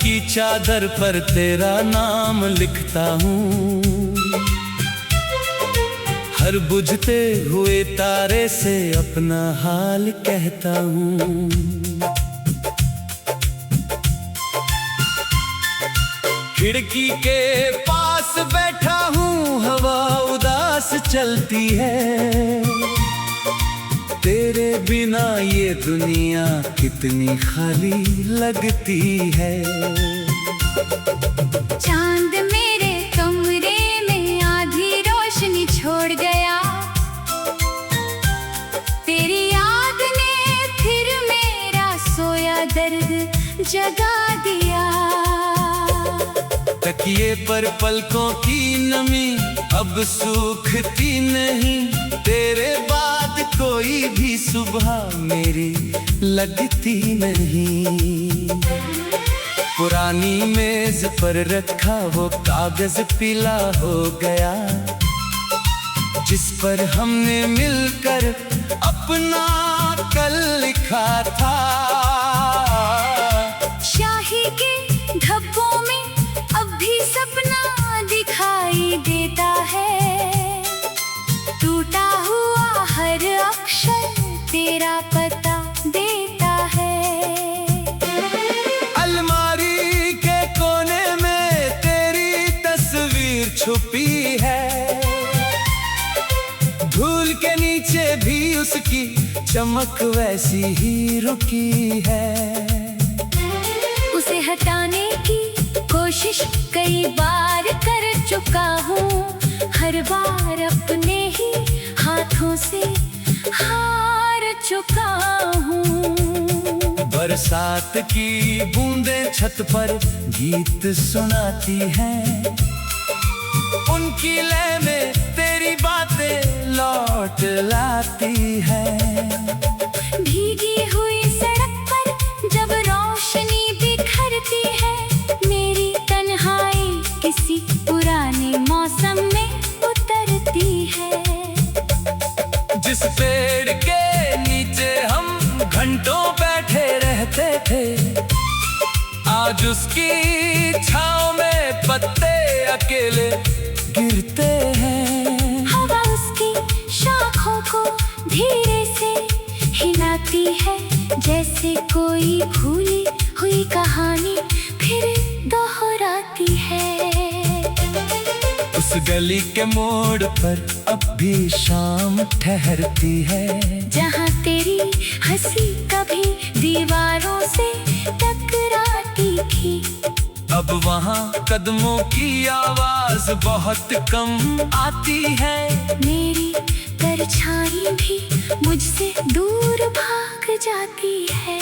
की चादर पर तेरा नाम लिखता हूँ, हर बुझते हुए तारे से अपना हाल कहता हूँ। खिड़की के पास बैठा हूँ, हवा उदास चलती है, तेरे बिना ये दुनिया कितनी खाली लगती है। चांद मेरे कमरे में आधी रोशनी छोड़ गया, तेरी याद ने फिर मेरा सोया दर्द जगा दिया। तकिए पर पलकों की नमी अब सूखती नहीं, तेरे बाद कोई भी सुबह मेरी लगती नहीं। पुरानी मेज पर रखा वो कागज पीला हो गया, जिस पर हमने मिलकर अपना कल लिखा था। शाही के धब्बों में अब भी सपना दिखाई देता है, टूटा हुआ हर अक्षर तेरा पता देता है। अलमारी के कोने में तेरी तस्वीर छुपी है, धूल के नीचे भी उसकी चमक वैसी ही रुकी है। उसे हटाने की कोशिश कई बार कर चुका हूँ, हर बार अपने ही हाथों से हार चुका हूँ। बरसात की बूंदें छत पर गीत सुनाती हैं, उनकी लय में तेरी बातें लौट लाती हैं। भीगी हुई सड़क पर जब रोशनी बिखरती है, मेरी तन्हाई किसी पुराने मौसम में उतरती है। जिस पेड़ के नीचे हम घंटों बैठे रहते थे, आज उसकी छांव में पत्ते अकेले गिरते हैं। हवा उसकी शाखों को धीरे से हिलाती है, जैसे कोई भूली हुई कहानी फिर दोहराती है। उस गली के मोड़ पर अब भी शाम ठहरती है, जहाँ तेरी हंसी कभी दीवारों से टकराती थी, अब वहाँ कदमों की आवाज बहुत कम आती है। मेरी परछाई भी मुझसे दूर भाग जाती है।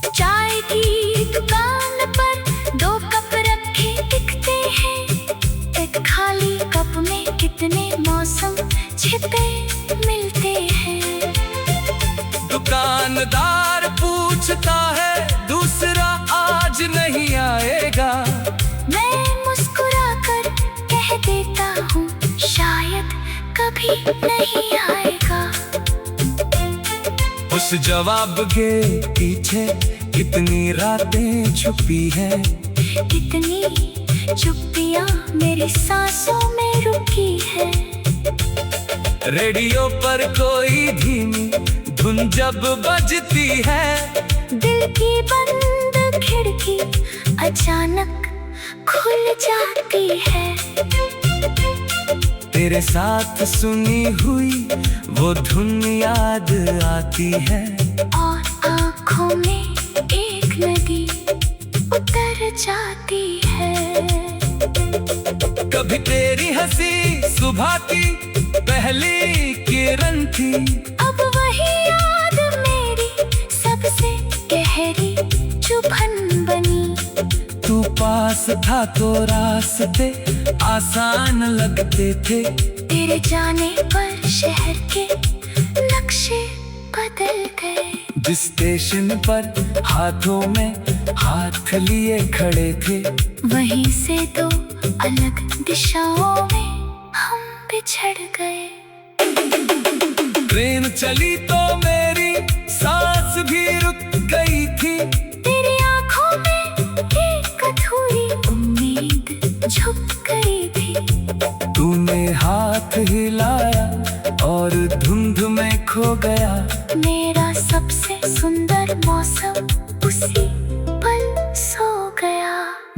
चाय की दुकान पर दो कप रखे दिखते हैं, एक खाली कप में कितने मौसम छिपे मिलते हैं। दुकानदार पूछता है दूसरा आज नहीं आएगा, मैं मुस्कुराकर कह देता हूँ शायद कभी नहीं आएगा। उस जवाब के पीछे कितनी रातें छुपी हैं, कितनी चुप्पियाँ मेरी सांसों में रुकी है। रेडियो पर कोई धीमी धुन जब बजती है, दिल की बंद खिड़की अचानक खुल जाती है। तेरे साथ सुनी हुई वो धुन याद आती है, और आँखों में एक नदी उतर जाती है। कभी तेरी हंसी सुबह की पहली किरण थी, अब वही याद मेरी सबसे गहरी चुभन बनी। तू पास था तो रास्ते आसान लगते थे, तेरे जाने पर शहर के नक्शे बदल गए। जिस स्टेशन पर हाथों में हाथ लिए खड़े थे, वहीं से दो अलग दिशाओं में हम बिछड़ गए। ट्रेन चली तो मेरी सांस भी रुक गई थी, तेरी आंखों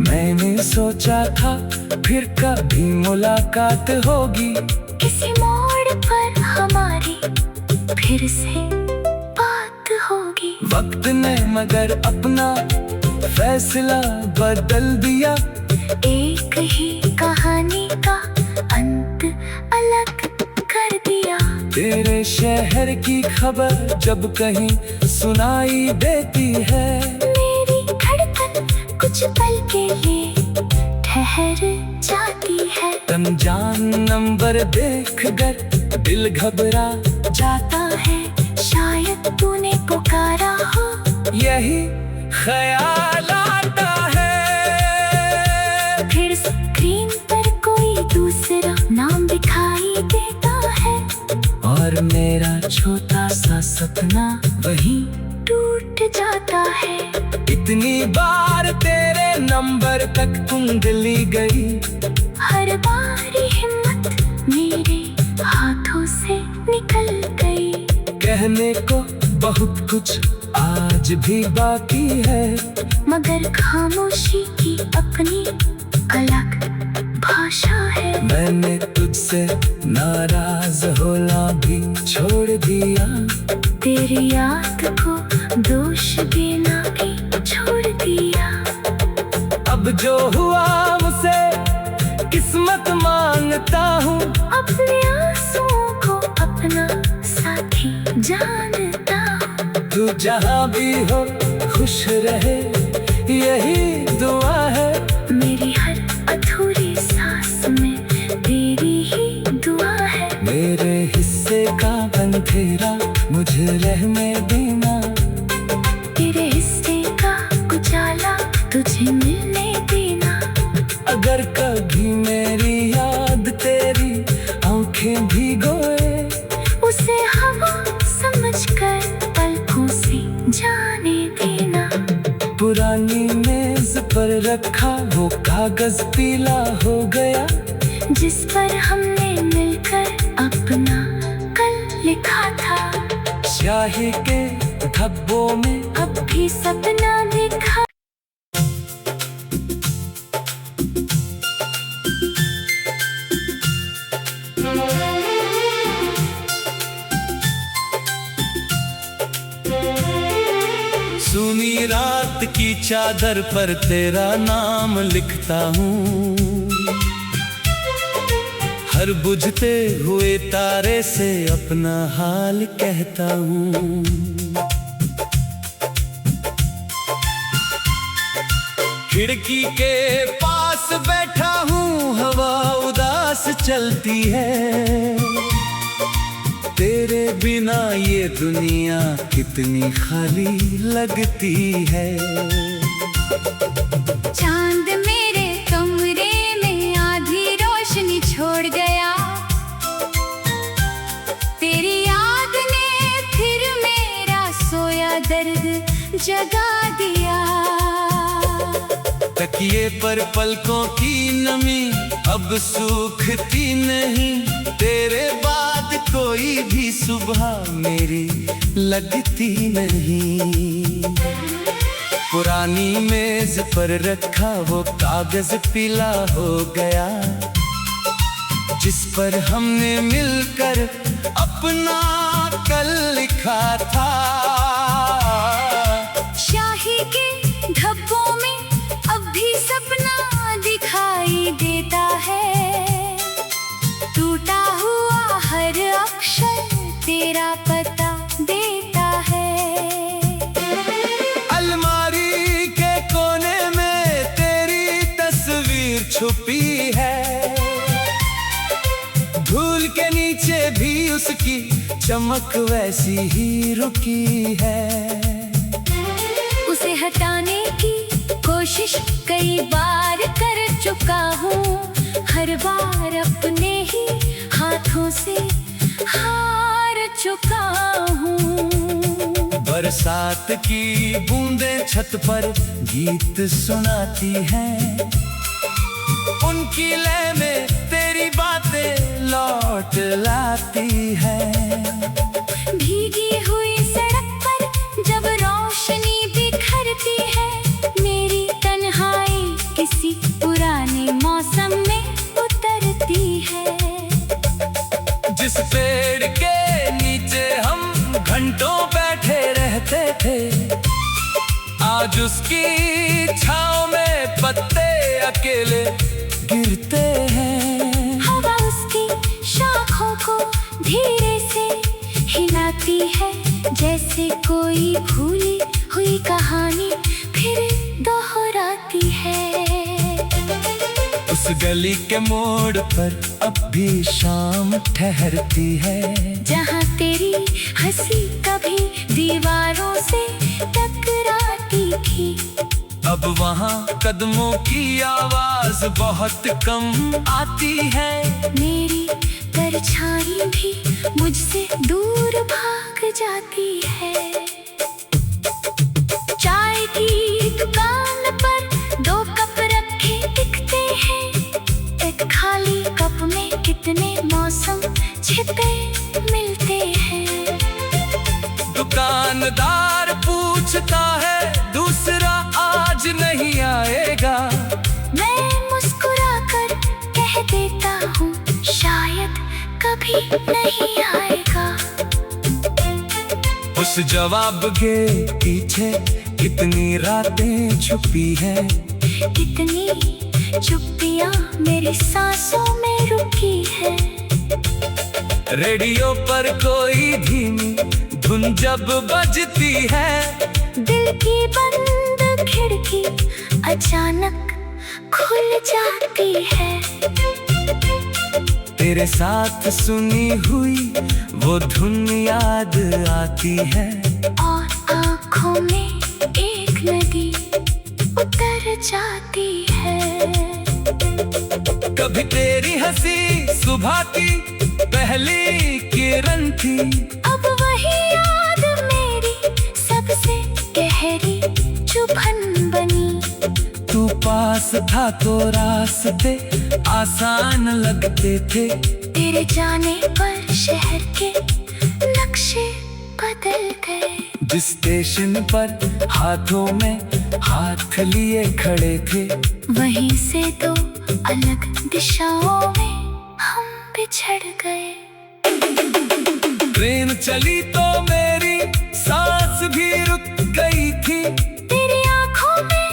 मैंने सोचा था फिर कभी मुलाकात होगी, किसी मोड़ पर हमारी फिर से बात होगी। वक्त ने मगर अपना फैसला बदल दिया, एक ही कहानी का अंत अलग कर दिया। तेरे शहर की खबर जब कहीं सुनाई देती है, मेरी धड़कन कुछ पल के लिए ठहर जाती है। अनजान नंबर देख कर दिल घबरा जाता है, शायद तूने पुकारा हो। यही ख्याल आता है, फिर स्क्रीन पर कोई दूसरा नाम दिखाई देता है, और मेरा छोटा सा सपना वहीं टूट जाता है। इतनी बार तेरे नंबर तक कुंडली गई, हर बार हिम्मत मेरे हाथों से निकल गई। कहने को बहुत कुछ आज भी बाकी है, मगर खामोशी की अपनी अलग भाषा है। मैंने तुझसे नाराज होना भी छोड़ दिया, तेरी याद को दोष देना भी छोड़ दिया। अब जो हुआ मुझसे किस्मत मांगता हूँ, अपने आंसुओं को अपना साथी जानता हूँ। तू जहाँ भी हो खुश रहे, यही दुआ है। मेरी हर अधूरी सांस में तेरी ही दुआ है। मेरे हिस्से का अंधेरा मुझे रहने देना, तेरे हिस्से का उजाला तुझे मिलने देना। अगर कभी मेरी याद तेरी आंखें भिगोए, उसे हवा समझकर पलकों से जाने देना। पुरानी मेज पर रखा वो कागज पीला हो गया, जिस पर हमने मिलकर अपना कल लिखा था। स्याही के धब्बों में अब भी सपना दिखा। सुनी रात की चादर पर तेरा नाम लिखता हूँ, हर बुझते हुए तारे से अपना हाल कहता हूँ। खिड़की के पास बैठा हूँ, हवा उदास चलती है, तेरे बिना ये दुनिया कितनी खाली लगती है। चांद मेरे कमरे में आधी रोशनी छोड़ गया, तेरी याद ने फिर मेरा सोया दर्द जगा दिया। तकिए पर पलकों की नमी अब सूखती नहीं, तेरे बाद कोई भी सुबह मेरी लगती नहीं। पुरानी मेज पर रखा वो कागज पीला हो गया, जिस पर हमने मिलकर अपना कल लिखा था। शाही के धब्बों में अब भी सपना दिखाई देता है, टूटा हुआ हर अक्षर तेरा पता देता है। अलमारी के कोने में तेरी तस्वीर छुपी है, धूल के नीचे भी उसकी चमक वैसी ही रुकी है। उसे हटाने की कोशिश कई बार कर चुका हूँ, हर बार अपने ही हाथों से हार चुका हूँ। बरसात की बूंदें छत पर गीत सुनाती हैं, उनकी लय में तेरी बातें लौट लाती हैं। भीगी हुई सड़क पर जब रोशनी बिखरती है, मेरी तन्हाई किसी आज उसकी छाँव में पत्ते अकेले गिरते हैं। हवा उसकी शाखों को धीरे से हिलाती है, जैसे कोई भूली हुई कहानी फिर दोहराती है। उस गली के मोड़ पर अब भी शाम ठहरती है, जहाँ तेरी हंसी कभी दीवारों से टकराती थी। अब वहाँ कदमों की आवाज बहुत कम आती है। मेरी परछाई भी मुझसे दूर भाग जाती है। चाय की दुकान पर 2 कप रखे दिखते हैं। एक खाली कप में कितने मौसम छिपे मिलते हैं। दुकानदार पूछता है दूसरा आज नहीं आएगा। मैं मुस्कुराकर कह देता हूँ शायद कभी नहीं आएगा। उस जवाब के पीछे कितनी रातें छुपी हैं। कितनी चुप्पियाँ मेरी सांसों में रुकी है। रेडियो पर कोई धीमी धुन जब बजती है, दिल की बंद खिड़की अचानक खुल जाती है। तेरे साथ सुनी हुई वो धुन याद आती है, और आँखों में एक नदी उतर जाती है। कभी तेरी हंसी सुबह की पहली किरण थी। अब वही याद मेरी सबसे गहरी चुभन बनी। तू पास था तो रास्ते आसान लगते थे। तेरे जाने पर शहर के नक्शे बदल गए। जिस स्टेशन पर हाथों में हाथ लिए खड़े थे, वहीं से 2 अलग दिशाओं में हम बिछड़ गए। ट्रेन चली तो मेरी सांस भी रुक गई थी। तेरी आंखों में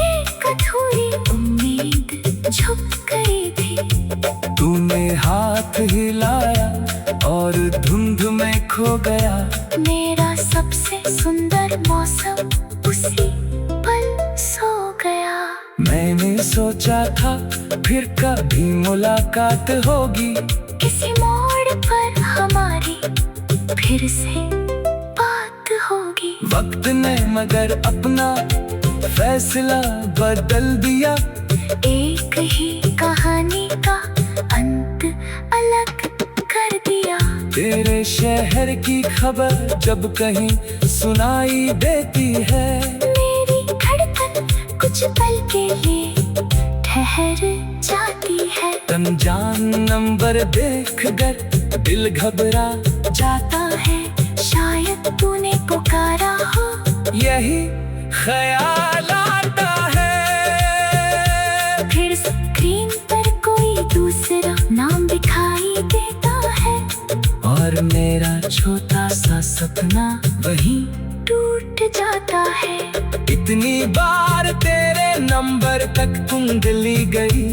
एक अधूरी उम्मीद झुक गई थी। तूने हाथ हिलाया और धुंध में खो गया। मेरा सबसे सुंदर मौसम उसी पल सो गया। मैंने सोचा था फिर कभी मुलाकात होगी। किसी मोड़ पर हमारी फिर से बात होगी। वक्त ने मगर अपना फैसला बदल दिया। एक ही कहानी का अंत अलग कर दिया। तेरे शहर की खबर जब कहीं सुनाई देती है, मेरी धड़कन कुछ पल के लिए ठहर जाती है। अनजान नंबर देखकर दिल घबरा जाता है, शायद तूने पुकारा हो। यही ख्याल आता है। फिर स्क्रीन पर कोई दूसरा नाम दिखाई देता है, और मेरा छोटा सा सपना वहीं टूट जाता है। इतनी बार तेरे नंबर तक कुंडली गई।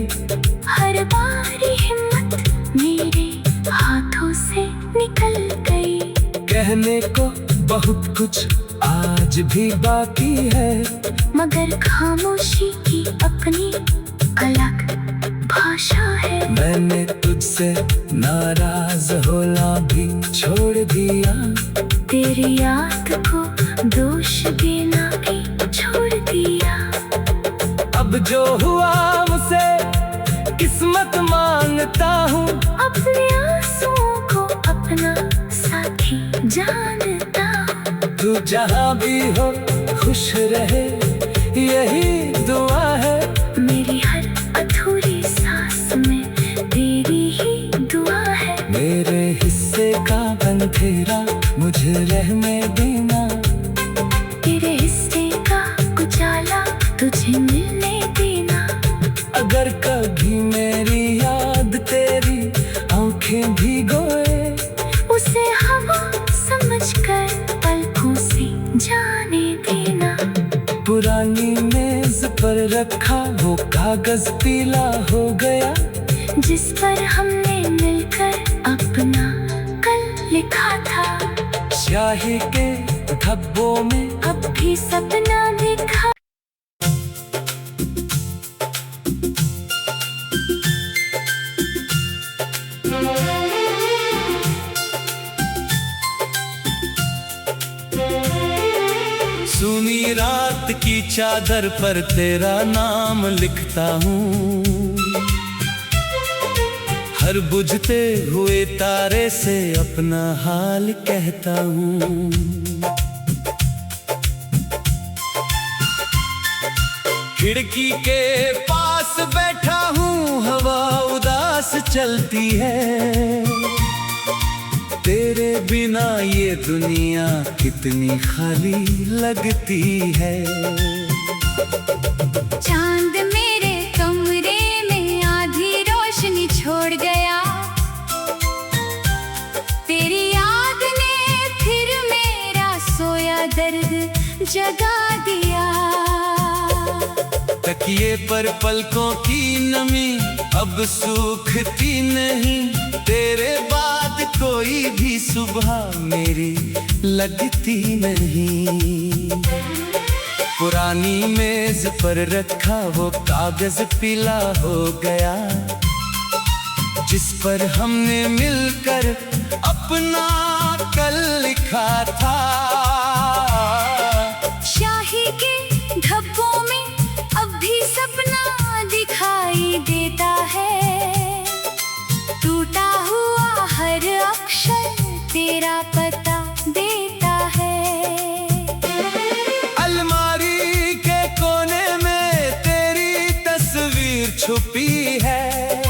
हर बार हिम्मत मेरे हाथों से निकल गई। कहने को बहुत कुछ आज भी बाकी है, मगर खामोशी की अपनी अलग भाषा है। मैंने तुझसे नाराज होना भी छोड़ दिया। तेरी याद को दोष देना भी छोड़ दिया। अब जो हुआ मुझसे किस्मत मांगता हूँ। अपने आंसुओं को अपना साथी जानता हूँ। तू जहाँ भी हो खुश रहे, यही दुआ है। मेरी हर अधूरी सांस में तेरी ही दुआ है। मेरे हिस्से का अंधेरा मुझे रहने देना। तेरे हिस्से का उजाला तुझे मिलने देना। अगर कभी मेरी याद तेरी आंखें भिगोए, उसे हवा समझकर पलकों से जाने देना। पुरानी पर रखा वो कागज पीला हो गया, जिस पर हमने मिलकर अपना कल लिखा था। स्याही के धब्बों में अब भी सपना दिखा। सुनी रात की चादर पर तेरा नाम लिखता हूँ, हर बुझते हुए तारे से अपना हाल कहता हूँ। खिड़की के पास बैठा हूँ, हवा उदास चलती है, तेरे बिना ये दुनिया कितनी खाली लगती है। चांद मेरे कमरे में आधी रोशनी छोड़ गया, तेरी याद ने फिर मेरा सोया दर्द जगा दिया। तकिए पर पलकों की नमी अब सूखती नहीं, तेरे बाद कोई भी सुबह मेरी लगती नहीं। पुरानी मेज पर रखा वो कागज पीला हो गया, जिस पर हमने मिलकर अपना कल लिखा था। स्याही के धब्बों में अब भी सपना दिखाई देता है, टूटा हुआ हर अक्षर तेरा पता देता है। अलमारी के कोने में तेरी तस्वीर छुपी है,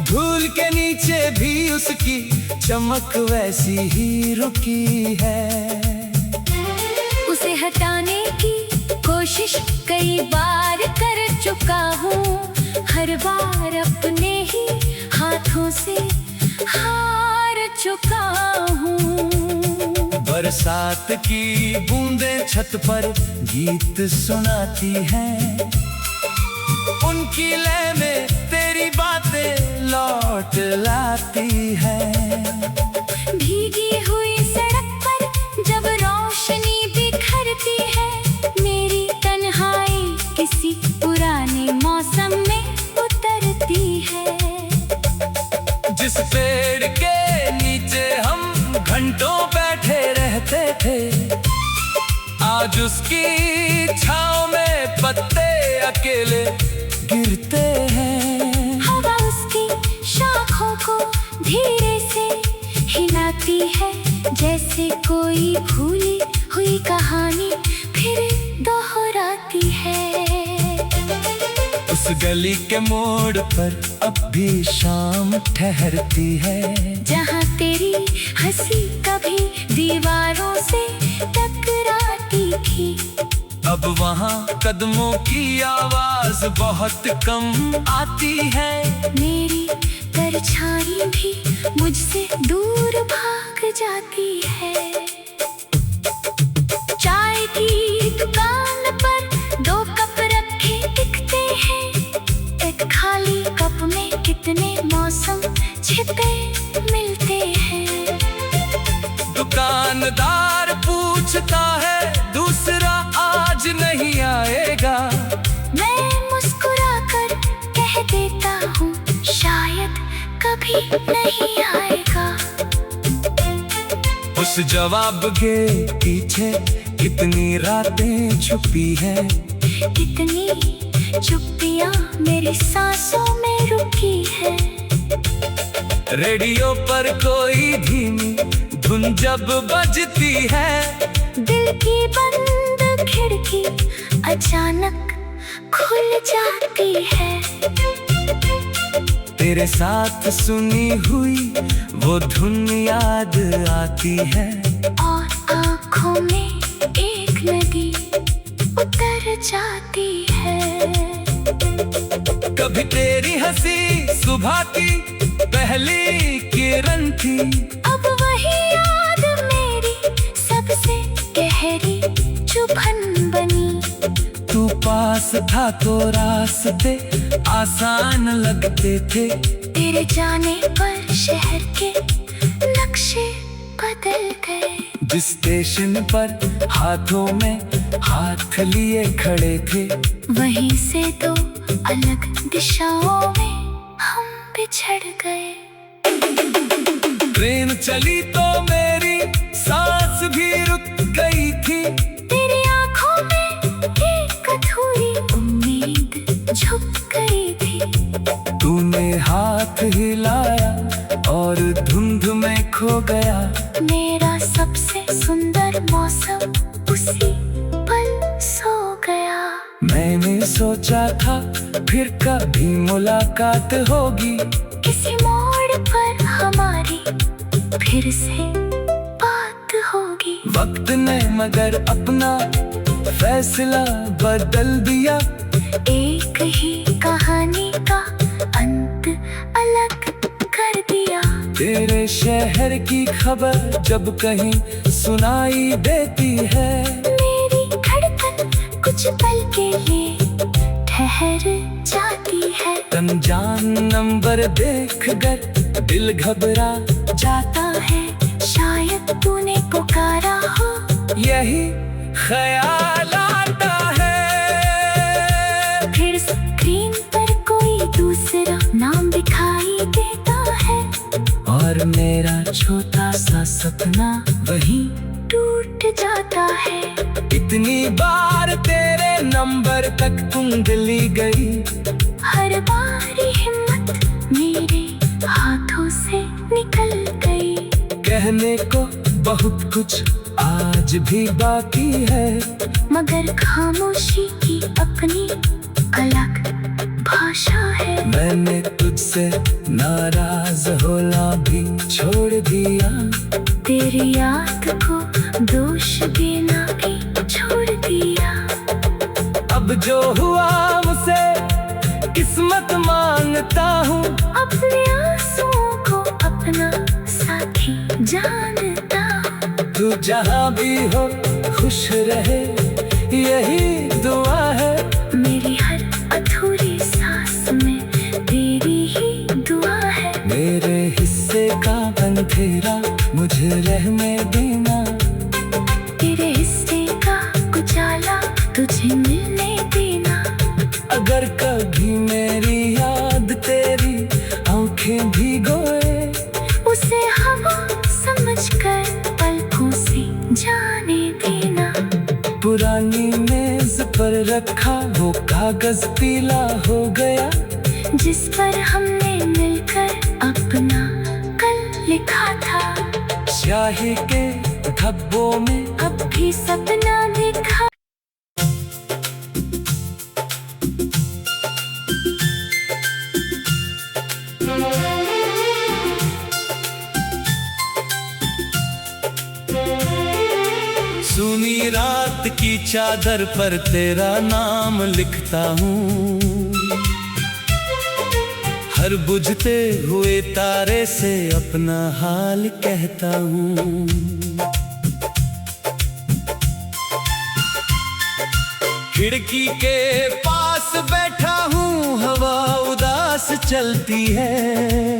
धूल के नीचे भी उसकी चमक वैसी ही रुकी है। उसे हटाने की कोशिश कई बार कर चुका हूँ, हर बार अपने ही हाथों से हार चुका हूँ। बरसात की बूंदें छत पर गीत सुनाती हैं, उनकी लय में तेरी बातें लौट लाती हैं। भीगी हुई सड़क पर जब रोशनी बिखरती है, मेरी तन्हाई किसी पुराने मौसम में उतरती है। जिस पेड़ के नीचे हम घंटों बैठे रहते थे, आज उसकी छांव में पत्ते अकेले गिरते हैं। हवा उसकी शाखों को धीरे से हिलाती है, जैसे कोई भूली हुई कहानी फिर दोहराती है। उस गली के मोड़ पर अब भी शाम ठहरती है, जहाँ तेरी हंसी कभी दीवारों से टकराती थी, अब वहाँ कदमों की आवाज बहुत कम आती है। मेरी परछाई भी मुझसे दूर भाग जाती है। चाय की दुकान पर दो कप रखे दिखते हैं, एक खाली कप में कितने मौसम छिपे मिलते हैं। दुकानदार पूछता है दूसरा आज नहीं आएगा, मैं मुस्कुराकर कह देता हूँ शायद कभी नहीं आएगा। उस जवाब के पीछे कितनी रातें छुपी हैं, कितनी चुप्पियाँ मेरी सांसों में रुकी है। रेडियो पर कोई धीमी धुन जब बजती है, दिल की बंद खिड़की अचानक खुल जाती है। तेरे साथ सुनी हुई वो धुन याद आती है, और आँखों में एक नदी उतर जाती है। कभी तेरी हंसी सुबह की पहली किरण थी, अब वही याद मेरी सबसे गहरी चुभन बनी। तू पास था तो रास्ते आसान लगते थे। तेरे जाने पर शहर के नक्शे बदल गए। जिस स्टेशन पर हाथों में हाथ लिए खड़े थे, वहीं से दो अलग दिशाओं में हम बिछड़ गए। ट्रेन चली तो मेरी सांस भी रुक गई थी। तेरी आंखों में एक अधूरी उम्मीद झुक गई थी। तूने हाथ हिलाया और धुंध में खो गया। मेरा सबसे सुंदर मौसम उसी पल सो गया। मैंने सोचा था फिर कभी मुलाकात होगी, किसी मोड़ पर हमारी फिर से बात होगी। वक्त ने मगर अपना फैसला बदल दिया। एक ही कहानी का अंत अलग कर दिया। तेरे शहर की खबर जब कहीं सुनाई देती है, मेरी धड़कन कुछ पल के लिए ठहर जाती है। अनजान नंबर देखकर दिल घबरा जाता है, शायद तूने पुकारा हो। यही ख्याल आता है। फिर स्क्रीन पर कोई दूसरा नाम दिखाई देता है। और मेरा छोटा सा सपना वहीं टूट जाता है। इतनी बार तेरे नंबर तक कुंडली गई। हर बार हिम्मत मेरे हाथों से निकल गई। कहने को बहुत कुछ आज भी बाकी है, मगर खामोशी की अपनी अलग भाषा है। मैंने तुझसे नाराज होना भी छोड़ दिया। तेरी याद को दोष देना भी छोड़ दिया। अब जो हुआ मुझसे किस्मत मांगता हूँ। अपने आंसुओं को अपना साथी जानता हूँ। तू जहाँ भी हो खुश रहे, यही दुआ है। मेरी हर अधूरी सांस में तेरी ही दुआ है। मेरे हिस्से का अंधेरा मुझे रहने देना। तेरे हिस्से का उजाला तुझे मिलने देना। अगर कभी मेरी याद तेरी आंखें भिगोए, उसे हवा समझकर पलकों से जाने देना। पुरानी मेज पर रखा वो कागज पीला हो गया, जिस पर हमने मिलकर अपना कल लिखा था। स्याही के धब्बों में अब भी सपना दिखा। सुनी रात की चादर पर तेरा नाम लिखता हूँ। हर बुझते हुए तारे से अपना हाल कहता हूँ। खिड़की के पास बैठा हूँ, हवा उदास चलती है।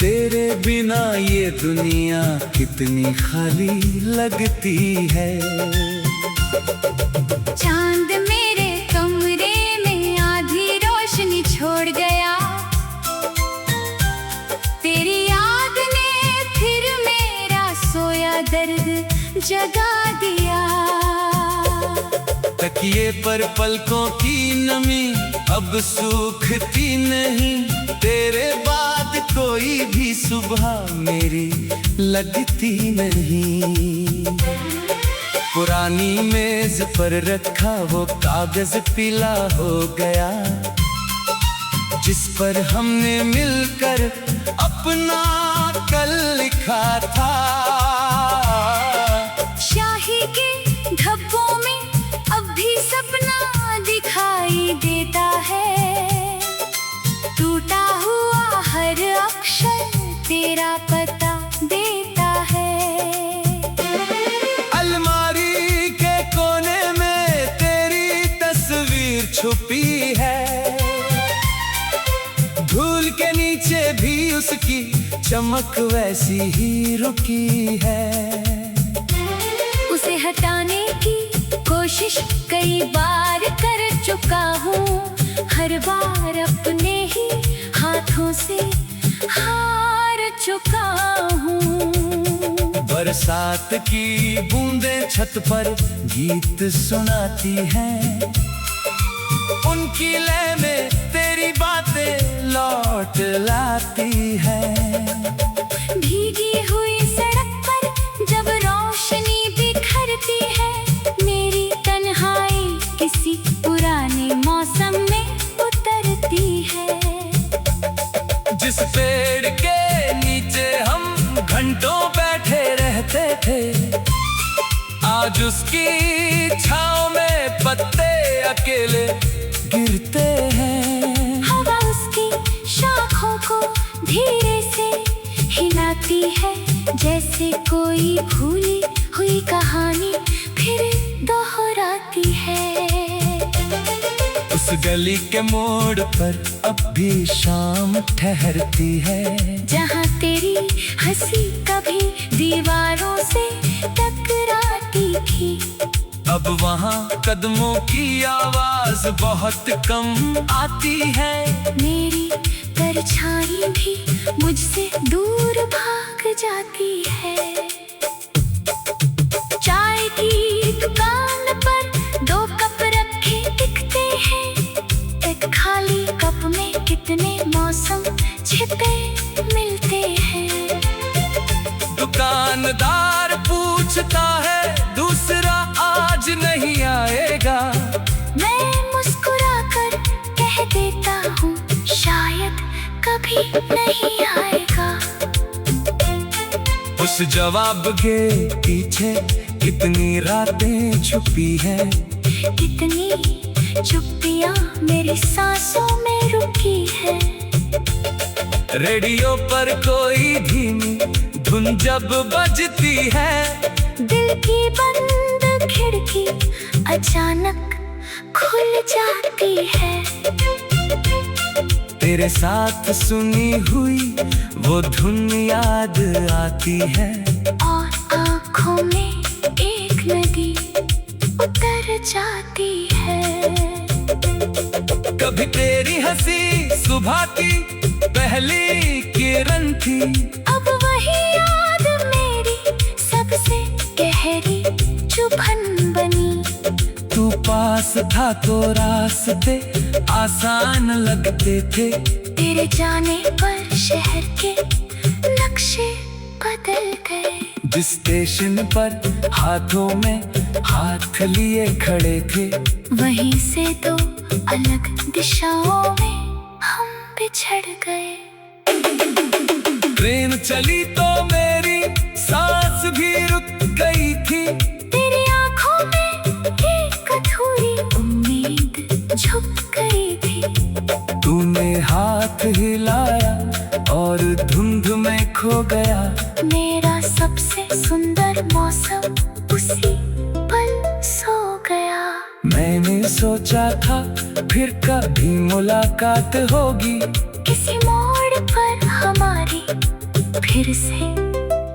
तेरे बिना ये दुनिया कितनी खाली लगती है। चांद मेरे कमरे में आधी रोशनी छोड़ गया। तेरी याद ने फिर मेरा सोया दर्द जगा दिया। तकिए पर पलकों की नमी अब सूखती नहीं। तेरे बाद कोई भी सुबह मेरी लगती नहीं। पुरानी मेज पर रखा वो कागज पीला हो गया, जिस पर हमने मिलकर अपना कल लिखा था। शाही के धब्बों में अब भी सपना दिखाई देता है। टूटा हुआ हर अक्षर तेरा पता देता है। अलमारी के कोने में तेरी छुपी है। धूल के नीचे भी उसकी चमक वैसी ही रुकी है। उसे हटाने की कोशिश कई बार कर चुका हूँ, हर बार अपने ही हाथों से हार चुका हूँ। बरसात की बूंदें छत पर गीत सुनाती हैं, उनकी लय में तेरी बातें लौट लाती हैं। भीगी हुई सड़क पर जब रोशनी बिखरती है, मेरी तन्हाई किसी पुराने मौसम में उतरती है। जिस पेड़ के नीचे हम घंटों बैठे रहते थे, आज उसकी छांव में पत्ते अकेले गिरते हैं। हवा उसकी शाखों को धीरे से हिलाती है, जैसे कोई भूली हुई कहानी फिर दोहराती है। उस गली के मोड़ पर अब भी शाम ठहरती है, जहाँ तेरी हंसी कभी दीवारों से टकराती थी। अब वहाँ कदमों की आवाज बहुत कम आती है। मेरी परछाई भी मुझसे दूर भाग जाती है। चाय की दुकान पर 2 कप रखे दिखते हैं, एक खाली कप में कितने मौसम छिपे मिलते हैं। दुकानदार पूछता है दूसरा आज नहीं आएगा, मैं मुस्कुराकर कह देता हूँ शायद कभी नहीं आएगा। उस जवाब के पीछे कितनी रातें छुपी हैं, कितनी चुप्पियाँ मेरी सांसों में रुकी है। रेडियो पर कोई धीमी धुन जब बजती है, दिल की बंद खिड़की अचानक खुल जाती है। तेरे साथ सुनी हुई वो धुन याद आती है, और आँखों में एक नदी उतर जाती है। कभी तेरी हंसी सुबह की पहली किरण थी, अब वही याद मेरी सबसे गहरी चुभन बनी। तू पास था तो रास्ते आसान लगते थे, तेरे जाने पर शहर के नक्शे बदल गए। जिस स्टेशन पर हाथों में हाथ लिए खड़े थे, वहीं से 2 अलग दिशाओं में हम बिछड़ गए। ट्रेन चली तो मेरी सांस भी रुक गई थी, तेरी आंखों में एक अधूरी उम्मीद झुक गई थी। तूने हाथ हिलाया और धुंध में खो गया, मेरा सबसे सुंदर मौसम उसी पल सो गया। मैंने सोचा था फिर कभी मुलाकात होगी, किसी मोड़ पर हमारी फिर से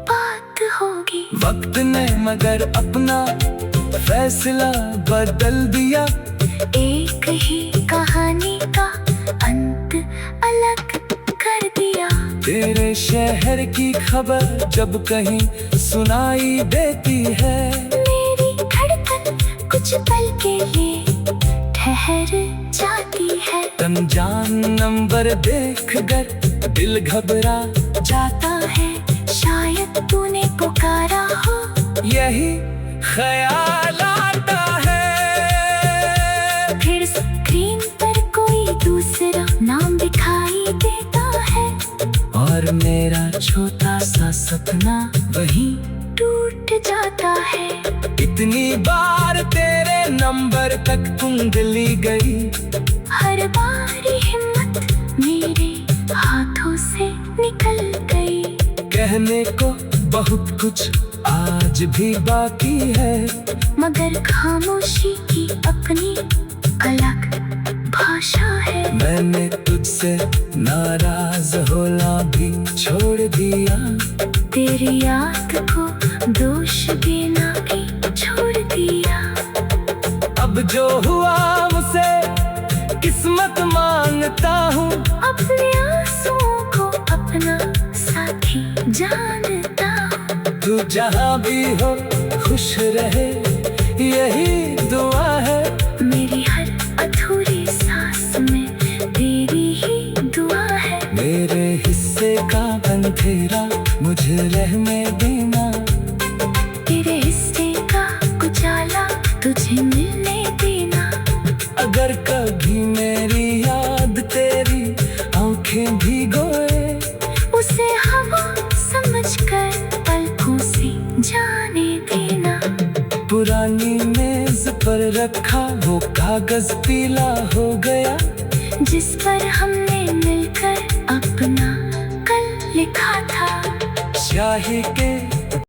बात होगी। वक्त ने मगर अपना फैसला बदल दिया, एक ही कहानी का अंत अलग कर दिया। तेरे शहर की खबर जब कहीं सुनाई देती है, मेरी धड़कन कुछ पल के लिए ठहर जाती है। अनजान नंबर देखकर दिल घबरा जाता है, शायद तूने पुकारा हो। यही ख्याल आता है। फिर स्क्रीन पर कोई दूसरा नाम दिखाई देता है, और मेरा छोटा सा सपना वहीं टूट जाता है। इतनी बार तेरे नंबर तक कुंडली गई, हर बारी हिम्मत मेरे हाथों से निकल गई। कहने को बहुत कुछ आज भी बाकी है, मगर खामोशी की अपनी अलग मैंने तुझसे नाराज होना भी छोड़ दिया, तेरी याद को दोष देना भी छोड़ दिया। अब जो हुआ मुझसे किस्मत मानता हूँ, अपने आंसुओं को अपना साथी जानता हूँ। तू जहाँ भी हो खुश रहे, यही दुआ है। मेरी हर अधूरी सांस में तेरी ही दुआ है। मेरे हिस्से का अंधेरा मुझे रहने देना, तेरे हिस्से का उजाला तुझे मिलने देना। अगर कभी मेरी याद तेरी आंखें भिगोए, उसे हवा समझकर पलकों से जाने देना। पुरानी मेज पर रखा वो कागज पीला हो गया, जिस पर हमने मिलकर अपना कल लिखा था। स्याही के